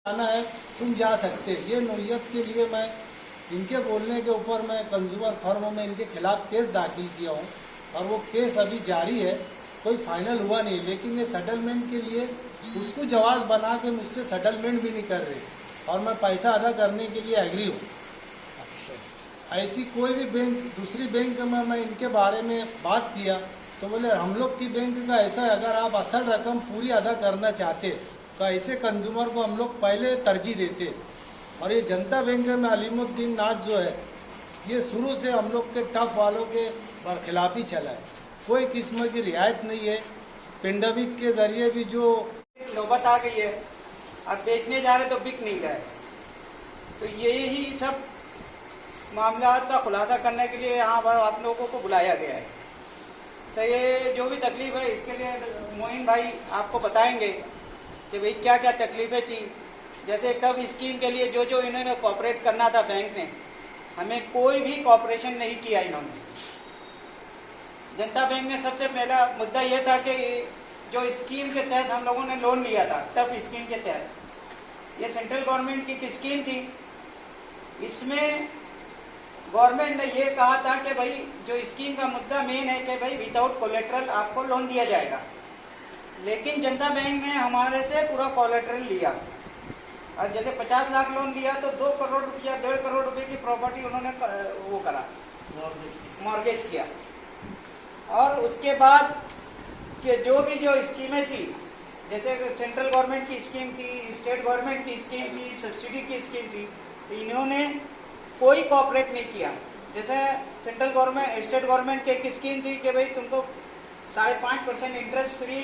आना है तुम जा सकते। ये नोयत के लिए मैं इनके बोलने के ऊपर मैं कंज्यूमर फर्म में इनके खिलाफ केस दाखिल किया हूँ और वो केस अभी जारी है, कोई फाइनल हुआ नहीं। लेकिन ये सेटलमेंट के लिए उसको जवाब बना के मुझसे सेटलमेंट भी नहीं कर रहे और मैं पैसा अदा करने के लिए एग्री हूँ। ऐसी कोई भी बैंक, दूसरी बैंक में मैं इनके बारे में बात किया तो बोले हम लोग की बैंक का ऐसा है, अगर आप असल रकम पूरी अदा करना चाहते तो ऐसे कंज्यूमर को हम लोग पहले तरजीह देते। और ये जनता बैंक में अलीमुद्दीन नाज जो है, ये शुरू से हम लोग के टफ वालों के खिलाफ ही चला है, कोई किस्म की रियायत नहीं है। पेंडेमिक के जरिए भी जो नौबत आ गई है और बेचने जा रहे तो बिक नहीं रहा है, तो यही सब मामला का खुलासा करने के लिए यहाँ पर आप लोगों को बुलाया गया है। तो ये जो भी तकलीफ है इसके लिए मोइन भाई आपको बताएंगे कि भाई क्या क्या तकलीफें थी। जैसे टफ स्कीम के लिए जो जो इन्होंने कॉपरेट करना था बैंक ने, हमें कोई भी कॉपरेशन नहीं किया इन्होंने। जनता बैंक ने सबसे पहला मुद्दा यह था कि जो स्कीम के तहत हम लोगों ने लोन लिया था, टफ स्कीम के तहत, ये सेंट्रल गवर्नमेंट की स्कीम थी। इसमें गवर्नमेंट ने ये कहा था कि भाई जो स्कीम का मुद्दा मेन है कि भाई विदाउट कोलेट्रल आपको लोन दिया जाएगा। लेकिन जनता बैंक ने हमारे से पूरा कोलेट्रल लिया और जैसे 50 लाख लोन लिया तो 2 करोड़ रुपया 1.5 करोड़ रुपए की प्रॉपर्टी उन्होंने वो करा, मॉर्गेज किया। और उसके बाद कि जो भी जो स्कीमें थी, जैसे सेंट्रल गवर्नमेंट की स्कीम थी, स्टेट गवर्नमेंट की स्कीम थी, सब्सिडी की स्कीम थी, तो इन्होंने कोई कोऑपरेट नहीं किया। जैसे सेंट्रल गवर्नमेंट, स्टेट गवर्नमेंट की एक स्कीम थी कि भाई तुमको 5.5% interest free,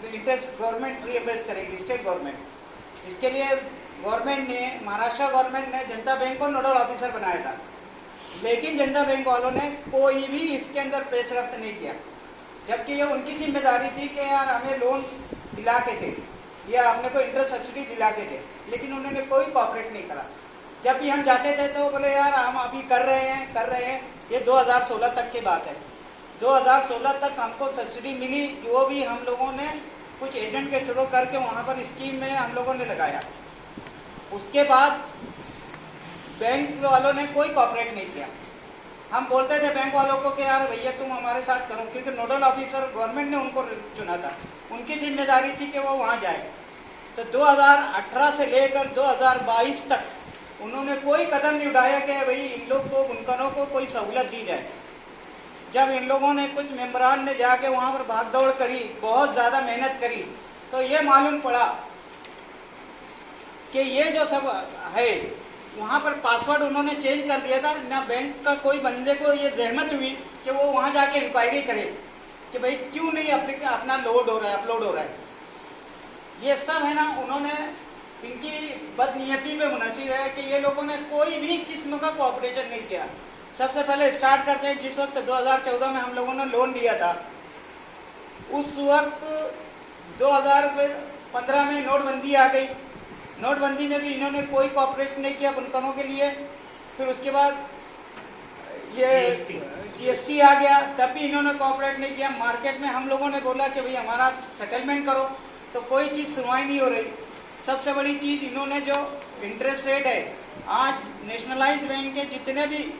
interest government reimburse करेगी, स्टेट गवर्नमेंट। इसके लिए गवर्नमेंट ने, महाराष्ट्र गवर्नमेंट ने जनता बैंक को नोडल ऑफिसर बनाया था, लेकिन जनता बैंक वालों ने कोई भी इसके अंदर पेशरफ्त नहीं किया, जबकि ये उनकी जिम्मेदारी थी कि यार हमें लोन दिला के थे या हमने कोई इंटरेस्ट सब्सिडी दिला के थे, लेकिन उन्होंने कोई कोऑपरेट नहीं करा। जब भी हम जाते थे तो बोले यार हम अभी कर रहे हैं। ये 2016 तक की बात है। 2016 तक हमको सब्सिडी मिली, वो भी हम लोगों ने कुछ एजेंट के थ्रू करके वहाँ पर स्कीम में हम लोगों ने लगाया। उसके बाद बैंक वालों ने कोई कोऑपरेट नहीं किया। हम बोलते थे बैंक वालों को कि यार भैया तुम हमारे साथ करो, क्योंकि नोडल ऑफिसर गवर्नमेंट ने उनको चुना था, उनकी जिम्मेदारी थी कि वो वहाँ जाए। तो 2018 से लेकर 2022 तक उन्होंने कोई कदम नहीं उठाया कि भाई इन लोग को, बुनकरों को कोई सहूलत दी जाए। जब इन लोगों ने, कुछ मेंबरान ने जाके वहाँ पर भागदौड़ करी, बहुत ज़्यादा मेहनत करी, तो ये मालूम पड़ा कि ये जो सब है वहाँ पर पासवर्ड उन्होंने चेंज कर दिया था ना। बैंक का कोई बंदे को ये जहमत हुई कि वो वहाँ जाके इंक्वायरी करे कि भाई क्यों नहीं अपना लोड हो रहा है, अपलोड हो रहा है। ये सब है ना, उन्होंने, इनकी बदनीयती पे मुनसिर है कि ये लोगों ने कोई भी किस्म का कोऑपरेशन नहीं किया। सबसे पहले स्टार्ट करते हैं, जिस वक्त 2014 में हम लोगों ने लोन लिया था, उस वक्त 2015 में नोटबंदी आ गई। नोटबंदी में भी इन्होंने कोई कोऑपरेट नहीं किया बुनकरों के लिए। फिर उसके बाद ये जीएसटी आ गया, तब भी इन्होंने कोऑपरेट नहीं किया। मार्केट में हम लोगों ने बोला कि भाई हमारा सेटलमेंट करो, तो कोई चीज़ सुनवाई नहीं हो रही। सबसे बड़ी चीज़, इन्होंने जो इंटरेस्ट रेट है, आज नेशनलाइज बैंक के जितने भी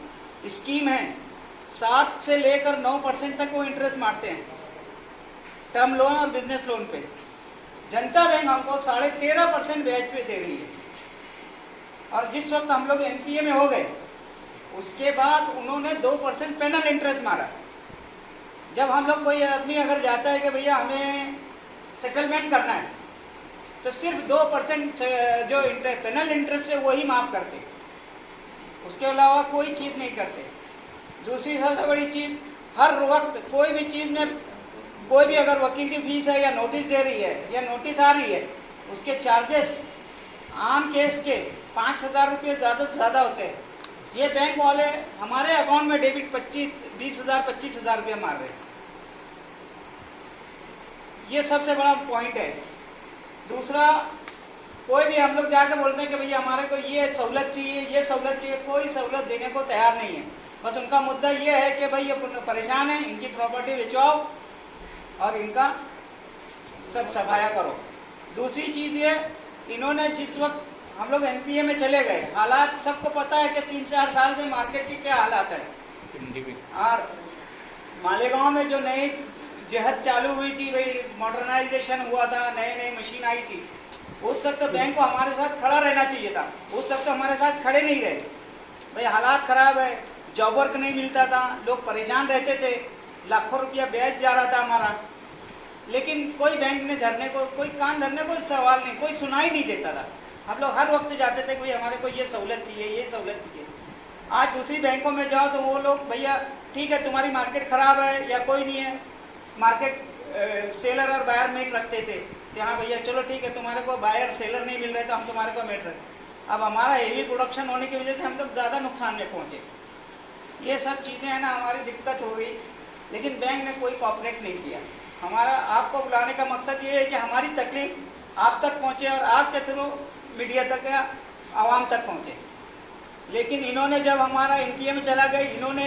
स्कीम हैं 7 से लेकर 9% तक वो इंटरेस्ट मारते हैं टर्म लोन और बिजनेस लोन पे। जनता बैंक हमको 13.5% ब्याज पे दे रही है। और जिस वक्त हम लोग एनपीए में हो गए, उसके बाद उन्होंने 2% पेनल इंटरेस्ट मारा। जब हम लोग, कोई आदमी अगर जाता है कि भैया हमें सेटलमेंट करना है, तो सिर्फ 2% जो पेनल इंटरेस्ट है वही माफ करते, उसके अलावा कोई चीज़ नहीं करते। दूसरी सबसे बड़ी चीज़, हर वक्त कोई भी चीज़ में, कोई भी अगर वकील की फीस है या नोटिस दे रही है या नोटिस आ रही है, उसके चार्जेस आम केस के 5,000 रुपये ज़्यादा से ज़्यादा होते हैं। ये बैंक वाले हमारे अकाउंट में डेबिट 20,000-25,000 रुपये मार रहे हैं। ये सबसे बड़ा पॉइंट है। दूसरा, कोई भी हम लोग जाकर बोलते हैं कि भैया हमारे को ये सहूलत चाहिए, ये सहूलत चाहिए, कोई सहूलत देने को तैयार नहीं है। बस उनका मुद्दा ये है कि भाई ये परेशान है, इनकी प्रॉपर्टी बेचवाओ और इनका सब सफाया करो। दूसरी चीज़ ये, इन्होंने जिस वक्त हम लोग एनपीए में चले गए। हालात सबको पता है कि 3-4 साल से मार्केट की क्या हालात है। और मालेगांव में जो नई जहद चालू हुई थी, वही मॉडर्नाइजेशन हुआ था, नए नए मशीन आई थी, उस वक्त बैंक को हमारे साथ खड़ा रहना चाहिए था। उस वक्त हमारे साथ खड़े नहीं रहे। भाई हालात खराब है, जॉब वर्क नहीं मिलता था, लोग परेशान रहते थे, लाखों रुपया ब्याज जा रहा था हमारा, लेकिन कोई बैंक ने धरने को, कोई कान धरने को सवाल नहीं, कोई सुनाई नहीं देता था। हम लोग हर वक्त जाते थे, कोई हमारे को ये सहूलत चाहिए, ये सहूलत चाहिए। आज दूसरी बैंकों में जाओ तो वो लोग, भैया ठीक है तुम्हारी मार्केट खराब है या कोई नहीं है, मार्केट सेलर और बायर मेट रखते थे कि हाँ भैया चलो ठीक है, तुम्हारे को बायर सेलर नहीं मिल रहे तो हम तुम्हारे को मेट रखें। अब हमारा हेवी प्रोडक्शन होने की वजह से हम लोग ज़्यादा नुकसान में पहुँचे। ये सब चीज़ें हैं ना, हमारी दिक्कत हो गई, लेकिन बैंक ने कोई कॉपरेट नहीं किया। हमारा आपको बुलाने का मकसद ये है कि हमारी तकलीफ आप तक पहुँचे और आपके थ्रू मीडिया तक या आवाम तक पहुँचे। लेकिन इन्होंने जब हमारा एनपीए में चला गए, इन्होंने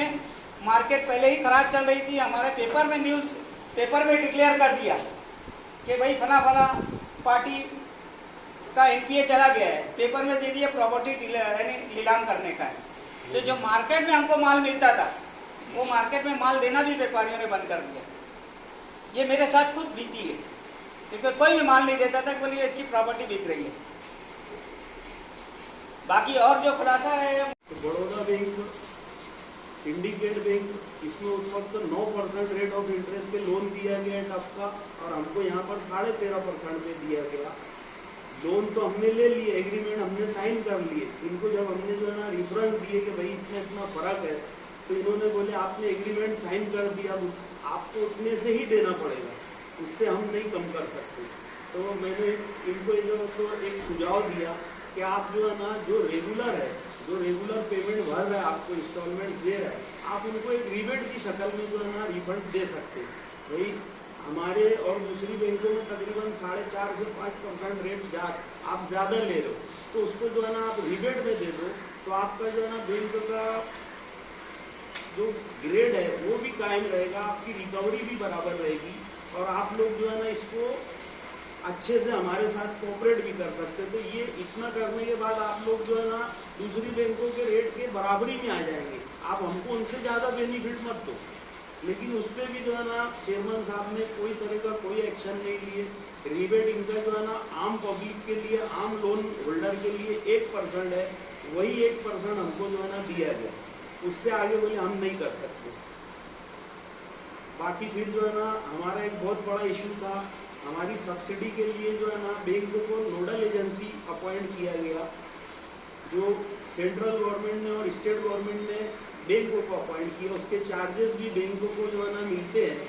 मार्केट पहले ही खराब चल रही थी, हमारे पेपर में न्यूज़ पेपर में डिक्लेयर कर दिया कि भाई फला फला पार्टी का एनपीए चला गया है, पेपर में दे दिया, प्रॉपर्टी नीलाम करने का है। तो जो मार्केट में हमको माल मिलता था, वो मार्केट में माल देना भी व्यापारियों ने बंद कर दिया। ये मेरे साथ खुद बीती है, क्योंकि कोई भी माल नहीं देता था, बोलिए इसकी प्रॉपर्टी बिक रही है। बाकी और जो खुलासा है, तो बड़ौदा बैंक, सिंडिकेट बैंक, इसमें उस वक्त 9% रेट ऑफ इंटरेस्ट पे लोन दिया गया टफ का, और हमको यहाँ पर 13.5% पे दिया गया लोन। तो हमने ले लिए, एग्रीमेंट हमने साइन कर लिए। इनको जब हमने जो है ना रिफरेंस दिए कि भाई इतना इतना फर्क है, तो इन्होंने बोले आपने एग्रीमेंट साइन कर दिया, आपको उतने से ही देना पड़ेगा, उससे हम नहीं कम कर सकते। तो मैंने इनको तो एक सुझाव दिया कि आप जो है ना, जो रेगुलर पेमेंट भर रहा है, आपको इंस्टॉलमेंट दे रहा है, आप उनको एक रिबेट की शक्ल में जो है ना रिफंड दे सकते हैं। भाई हमारे और दूसरी बैंकों में तकरीबन 4.5 से 5% रेट आप ज़्यादा ले लो, तो उसको जो है ना आप रिबेट में दे दो, तो आपका जो है ना बैंक का जो ग्रेड है वो भी कायम रहेगा, आपकी रिकवरी भी बराबर रहेगी, और आप लोग जो है ना इसको अच्छे से हमारे साथ कोऑपरेट भी कर सकते। तो ये इतना करने के बाद आप लोग जो है ना दूसरी बैंकों के रेट के बराबरी में आ जाएंगे। आप हमको उनसे ज़्यादा बेनिफिट मत दो, लेकिन उस पर भी जो है ना चेयरमैन साहब ने कोई तरह का कोई एक्शन नहीं लिए। रिबेट इनका जो है ना आम पब्लिक के लिए, आम लोन होल्डर के लिए 1% है, वही 1% हमको जो है ना दिया गया, उससे आगे बोले हम नहीं कर सकते। बाकी फिर जो है ना हमारा एक बहुत बड़ा इशू था, हमारी सब्सिडी के लिए जो है ना बैंक को नोडल एजेंसी अपॉइंट किया गया, जो सेंट्रल गवर्नमेंट ने और स्टेट गवर्नमेंट ने बैंकों को अपॉइंट किया। उसके चार्जेस भी बैंकों को जो है ना मिलते हैं,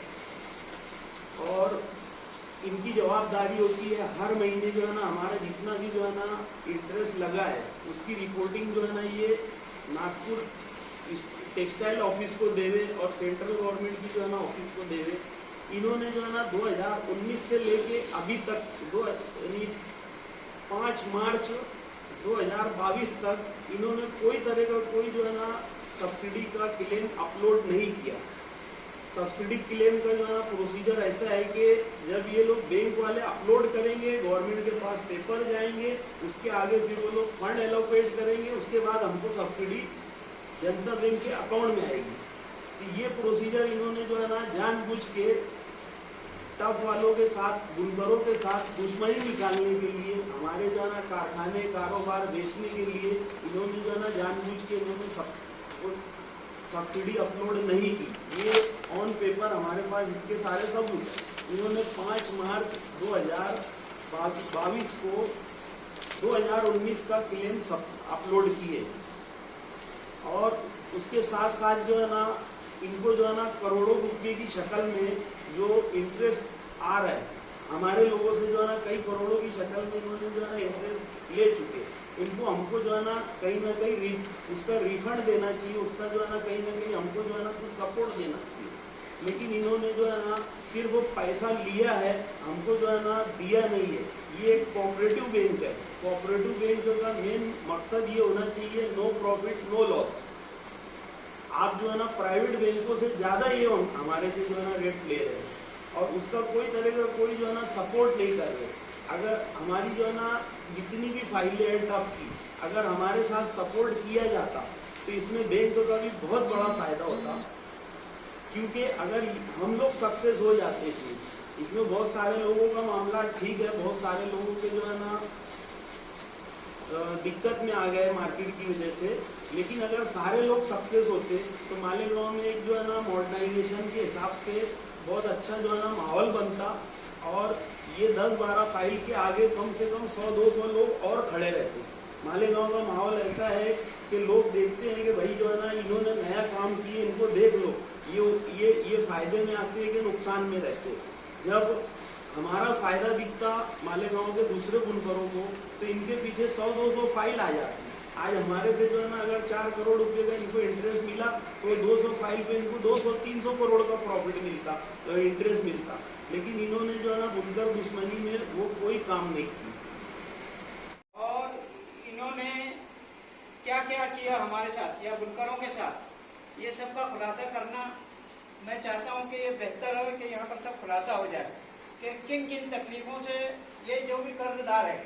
और इनकी जवाबदारी होती है हर महीने जो है ना हमारा जितना भी जो है ना इंटरेस्ट लगा है, उसकी रिपोर्टिंग जो है ना ये नागपुर टेक्सटाइल ऑफिस को देवे और सेंट्रल गवर्नमेंट की जो है ना ऑफिस को देवे। इन्होंने जो है ना 2019 से लेके अभी तक 5 मार्च 2022 तक इन्होंने कोई तरह का कोई जो है ना सब्सिडी का क्लेम अपलोड नहीं किया। सब्सिडी क्लेम का जो है ना प्रोसीजर ऐसा है कि जब ये लोग बैंक वाले अपलोड करेंगे, गवर्नमेंट के पास पेपर जाएंगे, उसके आगे फिर वो लोग फंड एलोकेट करेंगे, उसके बाद हमको सब्सिडी जनता बैंक के अकाउंट में आएगी। तो ये प्रोसीजर इन्होंने जो है ना जानबूझ के टफ वालों के साथ, बुनकरों के साथ दुश्मनी निकालने के लिए, हमारे जो है ना कारखाने कारोबार बेचने के लिए इन्होंने जो है ना जानबूझ के इन्होंने सब्सिडी अपलोड नहीं की। ये ऑन पेपर हमारे पास इसके सारे सबूत। इन्होंने 5 मार्च 2022 को 2019 का क्लेम अपलोड किए, और उसके साथ साथ जो है ना इनको जो है ना करोड़ों रुपए की शक्ल में जो इंटरेस्ट आ रहा है, हमारे लोगों से जो है ना कई करोड़ों की शक्ल में इन्होंने जो है ना इंटरेस्ट ले चुके। इनको हमको जो है ना कहीं उसका रिफंड देना चाहिए, उसका जो है ना कहीं हमको जो है ना कुछ सपोर्ट देना चाहिए। लेकिन इन्होंने जो है ना सिर्फ वो पैसा लिया है, हमको जो है ना दिया नहीं है। ये एक कोऑपरेटिव बैंक है। कोऑपरेटिव बैंक का मेन मकसद ये होना चाहिए, नो प्रॉफिट नो लॉस। आप जो है ना प्राइवेट बैंकों से ज़्यादा ये हमारे से जो है ना रेट ले रहे हैं, और उसका कोई तरह का कोई जो है ना सपोर्ट नहीं कर रहे। अगर हमारी जो है ना जितनी भी फाइलें हैं टफ की, अगर हमारे साथ सपोर्ट किया जाता तो इसमें बैंक का भी बहुत बड़ा फायदा होता। क्योंकि अगर हम लोग सक्सेस हो जाते थे, इसमें बहुत सारे लोगों का मामला ठीक है, बहुत सारे लोगों के जो है ना दिक्कत में आ गए मार्केट की वजह से, लेकिन अगर सारे लोग सक्सेस होते तो मालेगांव में एक जो है ना मॉडर्नाइजेशन के हिसाब से बहुत अच्छा जो है ना माहौल बनता और ये 10-12 फाइल के आगे कम से कम 100-200 लोग और खड़े रहते। मालेगांव का माहौल ऐसा है कि लोग देखते हैं कि भाई जो है ना इन्होंने नया काम किए, इनको देख लो, ये फायदे में आते हैं कि नुकसान में रहते। जब हमारा फायदा दिखता मालेगांव के दूसरे बुनकरों को तो इनके पीछे 100-200 फाइल आ जाती। आज हमारे से जो है ना अगर 4 करोड़ रुपए का इनको इंटरेस्ट मिला तो 200 फाइल पे इनको 200-300 करोड़ का प्रॉफिट मिलता, इंटरेस्ट मिलता। लेकिन इन्होंने जो है ना बुनकर दुश्मनी में वो कोई काम नहीं किया। और इन्होंने क्या क्या किया हमारे साथ या बुनकरों के साथ, ये सब का खुलासा करना मैं चाहता हूँ कि ये बेहतर हो कि यहाँ पर सब खुलासा हो जाए कि किन किन तकलीफों से ये जो भी कर्जदार है